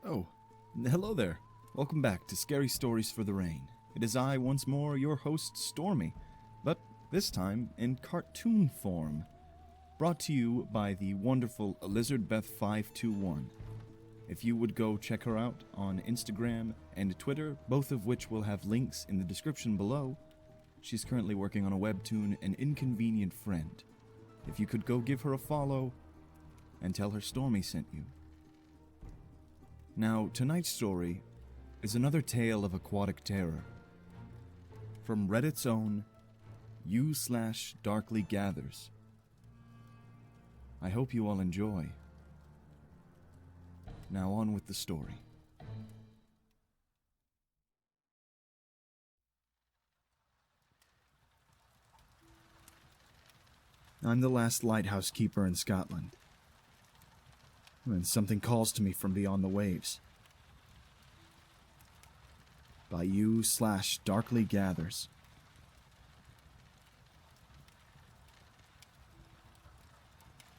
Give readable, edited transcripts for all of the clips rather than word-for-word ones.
Oh, hello there. Welcome back to Scary Stories for the Rain. It is I, once more, your host, Stormy, but this time in cartoon form. Brought to you by the wonderful Alizardbeth521. If you would go check her out on Instagram and Twitter, both of which will have links in the description below, she's currently working on a webtoon, An Inconvenient Friend. If you could go give her a follow and tell her Stormy sent you. Now, tonight's story is another tale of aquatic terror. From Reddit's own u/Darkly Gathers. I hope you all enjoy. Now on with the story. I'm the last lighthouse keeper in Scotland, when something calls to me from beyond the waves. By u/Darkly Gathers.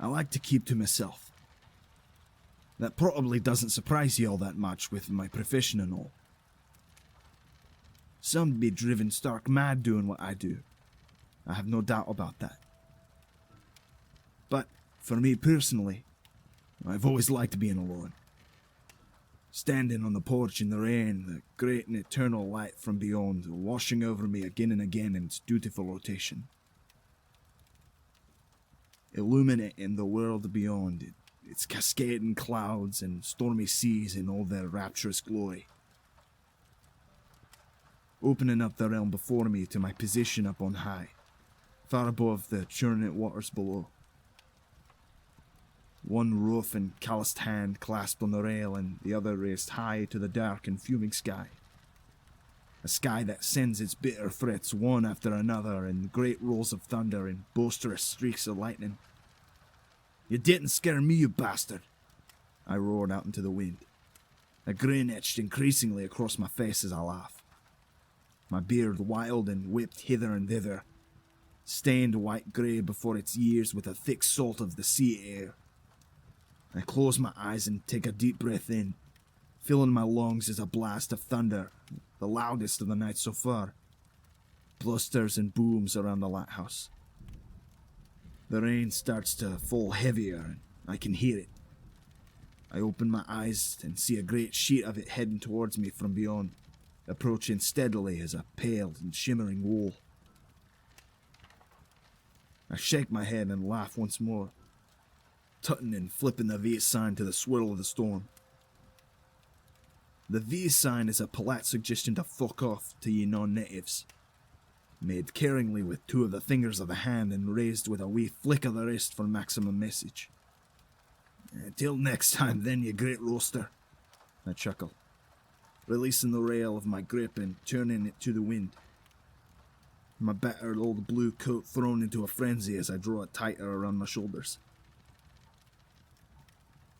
I like to keep to myself. That probably doesn't surprise you all that much with my profession and all. Some'd be driven stark mad doing what I do. I have no doubt about that. But, for me personally, I've always liked being alone. Standing on the porch in the rain, the great and eternal light from beyond washing over me again and again in its dutiful rotation. Illuminating the world beyond, its cascading clouds and stormy seas in all their rapturous glory. Opening up the realm before me to my position up on high, far above the churning waters below. One rough and calloused hand clasped on the rail and the other raised high to the dark and fuming sky. A sky that sends its bitter threats one after another in great rolls of thunder and boisterous streaks of lightning. "You didn't scare me, you bastard!" I roared out into the wind. A grin etched increasingly across my face as I laughed. My beard wild and whipped hither and thither, stained white-grey before its years with a thick salt of the sea air. I close my eyes and take a deep breath in, filling my lungs as a blast of thunder, the loudest of the night so far, blusters and booms around the lighthouse. The rain starts to fall heavier, and I can hear it. I open my eyes and see a great sheet of it heading towards me from beyond, approaching steadily as a pale and shimmering wall. I shake my head and laugh once more, tutting and flipping the V sign to the swirl of the storm. The V sign is a polite suggestion to fuck off to ye non-natives, made caringly with two of the fingers of the hand and raised with a wee flick of the wrist for maximum message. "Till next time then, you great roaster," I chuckle, releasing the rail of my grip and turning it to the wind. My battered old blue coat thrown into a frenzy as I draw it tighter around my shoulders.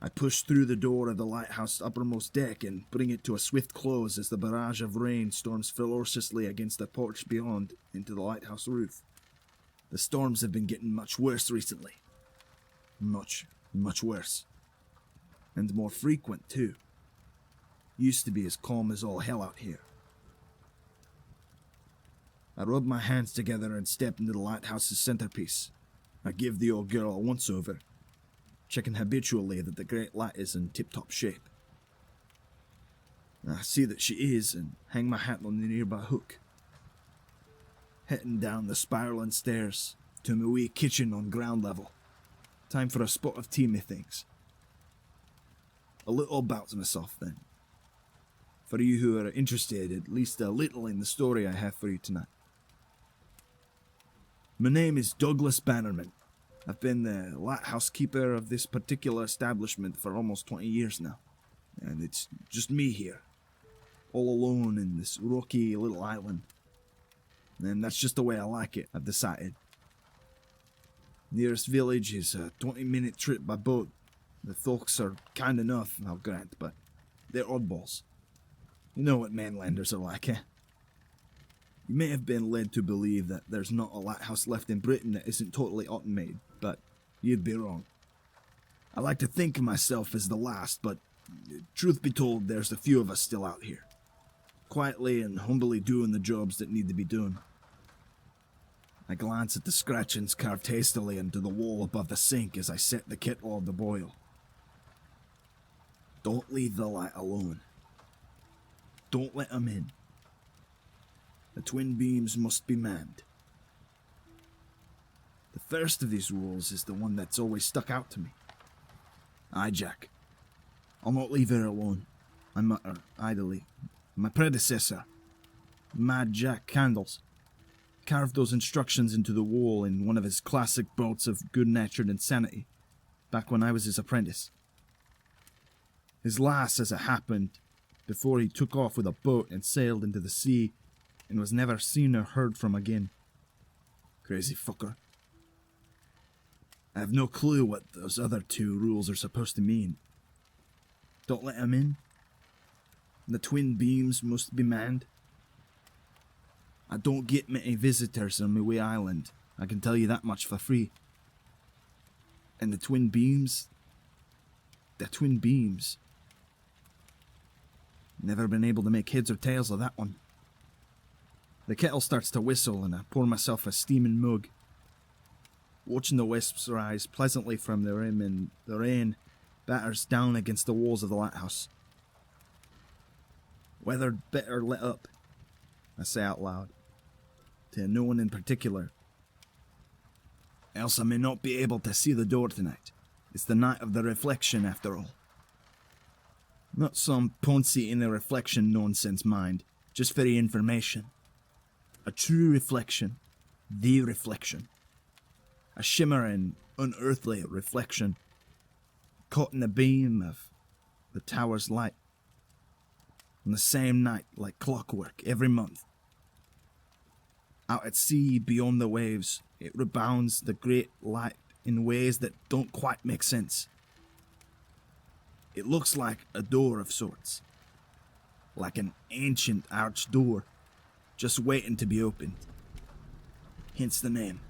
I push through the door of the lighthouse uppermost deck and bring it to a swift close as the barrage of rain storms ferociously against the porch beyond into the lighthouse roof. The storms have been getting much worse recently. Much worse. And more frequent, too. Used to be as calm as all hell out here. I rub my hands together and step into the lighthouse's centerpiece. I give the old girl a once-over, checking habitually that the great light is in tip-top shape. I see that she is and hang my hat on the nearby hook. Heading down the spiraling stairs to my wee kitchen on ground level. Time for a spot of tea, methinks. A little about myself then, for you who are interested at least a little in the story I have for you tonight. My name is Douglas Bannerman. I've been the lighthouse keeper of this particular establishment for almost 20 years now, and it's just me here, all alone in this rocky little island. And that's just the way I like it, I've decided. Nearest village is a 20-minute trip by boat. The folks are kind enough, I'll grant, but they're oddballs. You know what mainlanders are like, eh? You may have been led to believe that there's not a lighthouse left in Britain that isn't totally autumn-made, but you'd be wrong. I like to think of myself as the last, but Truth be told, there's a few of us still out here, quietly and humbly doing the jobs that need to be done. I glance at the scratchings carved hastily into the wall above the sink as I set the kettle on the boil. Don't leave the light alone. Don't let them in. The twin beams must be manned. The first of these rules is the one that's always stuck out to me. Aye, Jack. I'll not leave her alone, I mutter idly. My predecessor, Mad Jack Candles, carved those instructions into the wall in one of his classic bouts of good-natured insanity, back when I was his apprentice. His last, as it happened, before he took off with a boat and sailed into the sea, and was never seen or heard from again. Crazy fucker. I have no clue what those other two rules are supposed to mean. Don't let him in. The twin beams must be manned. I don't get many visitors on my wee island, I can tell you that much for free. And the twin beams... Never been able to make heads or tails of that one. The kettle starts to whistle and I pour myself a steaming mug. Watching the wisps rise pleasantly from the rim and the rain batters down against the walls of the lighthouse. Weathered better lit up, I say out loud, to no one in particular. Else I may not be able to see the door tonight. It's the night of the reflection after all. Not some poncy in the reflection nonsense, mind, just for the information. A true reflection, the reflection. A shimmering, unearthly reflection, caught in the beam of the tower's light. On the same night, like clockwork, every month. Out at sea, beyond the waves, it rebounds the great light in ways that don't quite make sense. It looks like a door of sorts. Like an ancient arched door, just waiting to be opened. Hence the name.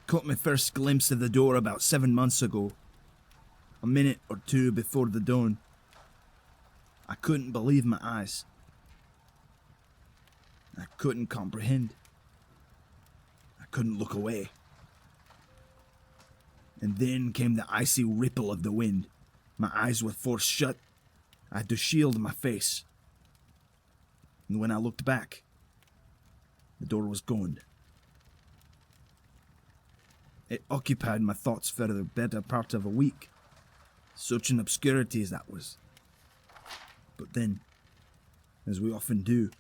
Caught my first glimpse of the door about 7 months ago. A minute or two before the dawn. I couldn't believe my eyes. I couldn't comprehend. I couldn't look away. And then came the icy ripple of the wind. My eyes were forced shut. I had to shield my face. And when I looked back, the door was gone. It occupied my thoughts for the better part of a week. Such an obscurity as that was. But then, as we often do,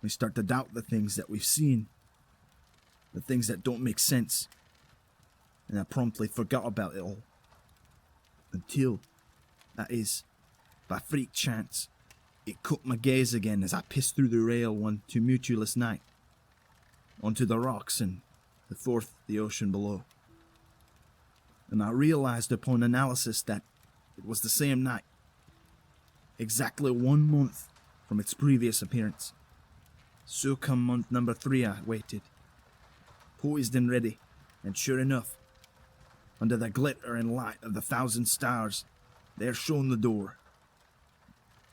we start to doubt the things that we've seen, the things that don't make sense, and I promptly forgot about it all. Until, that is, by freak chance, it caught my gaze again as I pissed through the rail one tumultuous night, onto the rocks and the fourth the ocean below. And I realized upon analysis that it was the same night, exactly 1 month from its previous appearance. So come month number 3 I waited, poised and ready, and sure enough, under the glitter and light of the 1,000 stars, there shone the door,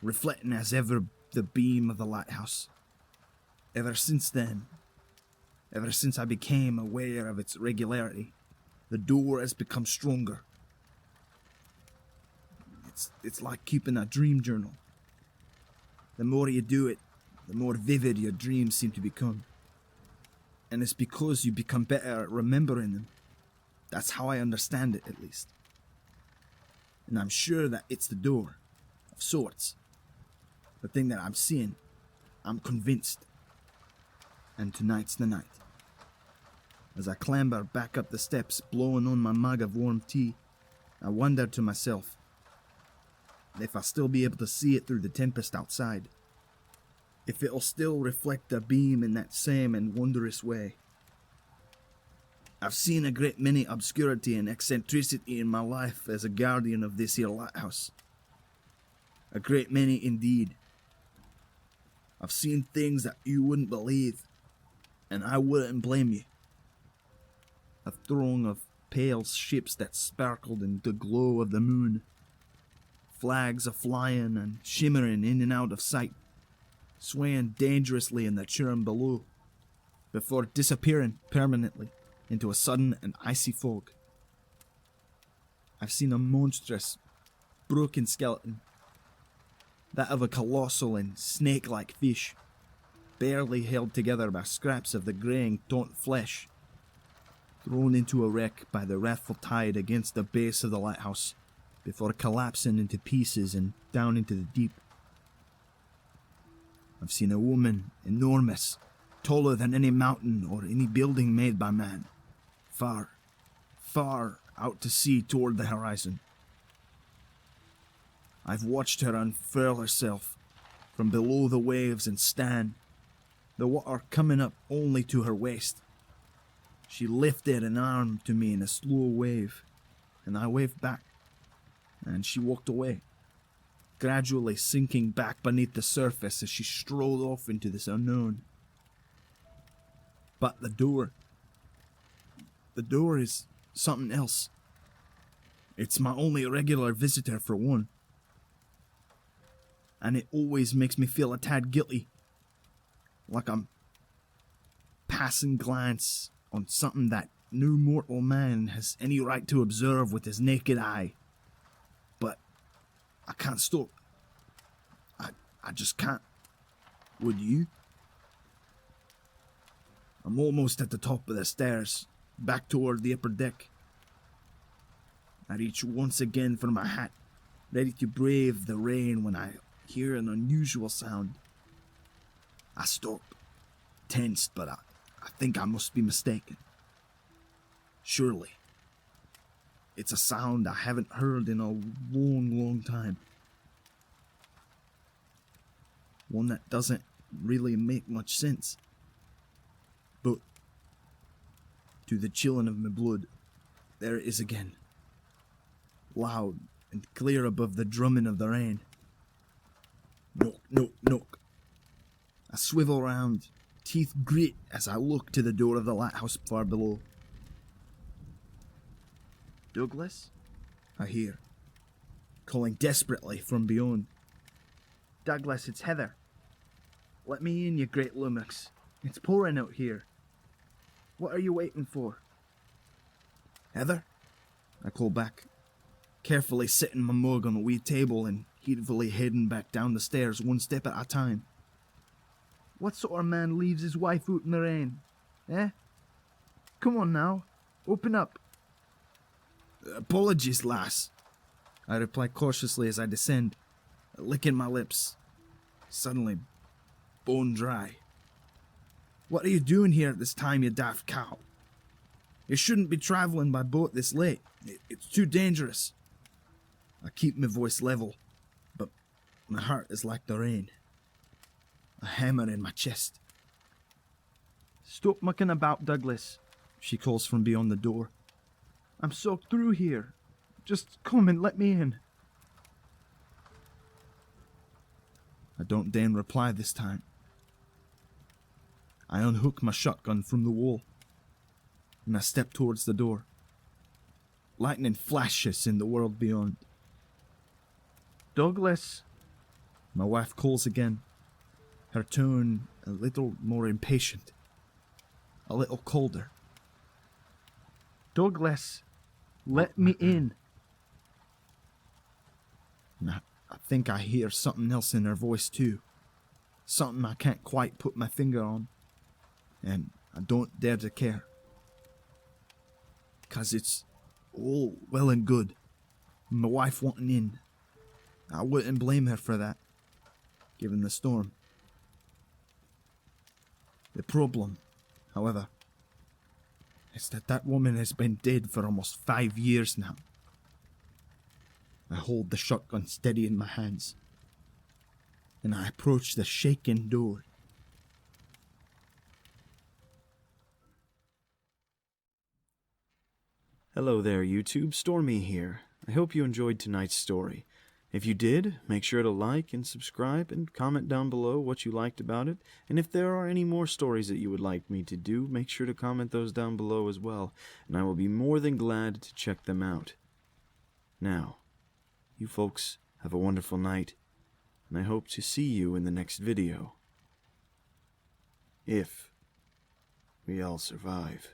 reflecting as ever the beam of the lighthouse. Ever since then, ever since I became aware of its regularity, the door has become stronger. It's like keeping a dream journal. The more you do it, the more vivid your dreams seem to become. And it's because you become better at remembering them. That's how I understand it, at least. And I'm sure that it's the door, of sorts. The thing that I'm seeing, I'm convinced. And tonight's the night. As I clamber back up the steps, blowing on my mug of warm tea, I wonder to myself if I'll still be able to see it through the tempest outside. If it'll still reflect a beam in that same and wondrous way. I've seen a great many obscurity and eccentricity in my life as a guardian of this here lighthouse. A great many indeed. I've seen things that you wouldn't believe, and I wouldn't blame you. A throng of pale ships that sparkled in the glow of the moon. Flags a-flying and shimmering in and out of sight, swaying dangerously in the churn below, before disappearing permanently into a sudden and icy fog. I've seen a monstrous, broken skeleton, that of a colossal and snake-like fish, barely held together by scraps of the greying taunt flesh, thrown into a wreck by the wrathful tide against the base of the lighthouse, before collapsing into pieces and down into the deep. I've seen a woman, enormous, taller than any mountain or any building made by man, far, far out to sea toward the horizon. I've watched her unfurl herself from below the waves and stand, the water coming up only to her waist. She lifted an arm to me in a slow wave, and I waved back, and she walked away, gradually sinking back beneath the surface as she strolled off into this unknown. But the door is something else. It's my only regular visitor, for one, and it always makes me feel a tad guilty, like I'm passing glance on something that no mortal man has any right to observe with his naked eye. But I can't stop. I just can't. Would you? I'm almost at the top of the stairs, back toward the upper deck. I reach once again for my hat, ready to brave the rain when I hear an unusual sound. I stop, tensed, but I think I must be mistaken. Surely, it's a sound I haven't heard in a long, long time. One that doesn't really make much sense. But, to the chilling of my blood, there it is again. Loud and clear above the drumming of the rain. Knock, knock, knock. I swivel round, teeth grit as I look to the door of the lighthouse far below. Douglas? I hear, calling desperately from beyond. Douglas, it's Heather. Let me in, you great lummox. It's pouring out here. What are you waiting for? Heather? I call back, carefully sitting my mug on a wee table and heedfully heading back down the stairs one step at a time. What sort of man leaves his wife out in the rain? Eh? Come on now, open up. Apologies, lass, I reply cautiously as I descend, licking my lips, suddenly bone dry. What are you doing here at this time, you daft cow? You shouldn't be travelling by boat this late. It's too dangerous. I keep my voice level, but my heart is like the rain, a hammer in my chest. Stop mucking about, Douglas, she calls from beyond the door. I'm soaked through here. Just come and let me in. I don't deign reply this time. I unhook my shotgun from the wall, and I step towards the door. Lightning flashes in the world beyond. Douglas, my wife calls again, her tone a little more impatient, a little colder. Douglas, let me in. I think I hear something else in her voice too, something I can't quite put my finger on, and I don't dare to care. 'Cause it's all well and good, my wife wanting in. I wouldn't blame her for that, given the storm. The problem, however, is that woman has been dead for almost 5 years now. I hold the shotgun steady in my hands, and I approach the shaking door. Hello there, YouTube. Stormy here. I hope you enjoyed tonight's story. If you did, make sure to like and subscribe and comment down below what you liked about it. And if there are any more stories that you would like me to do, make sure to comment those down below as well, and I will be more than glad to check them out. Now, you folks have a wonderful night, and I hope to see you in the next video. If we all survive.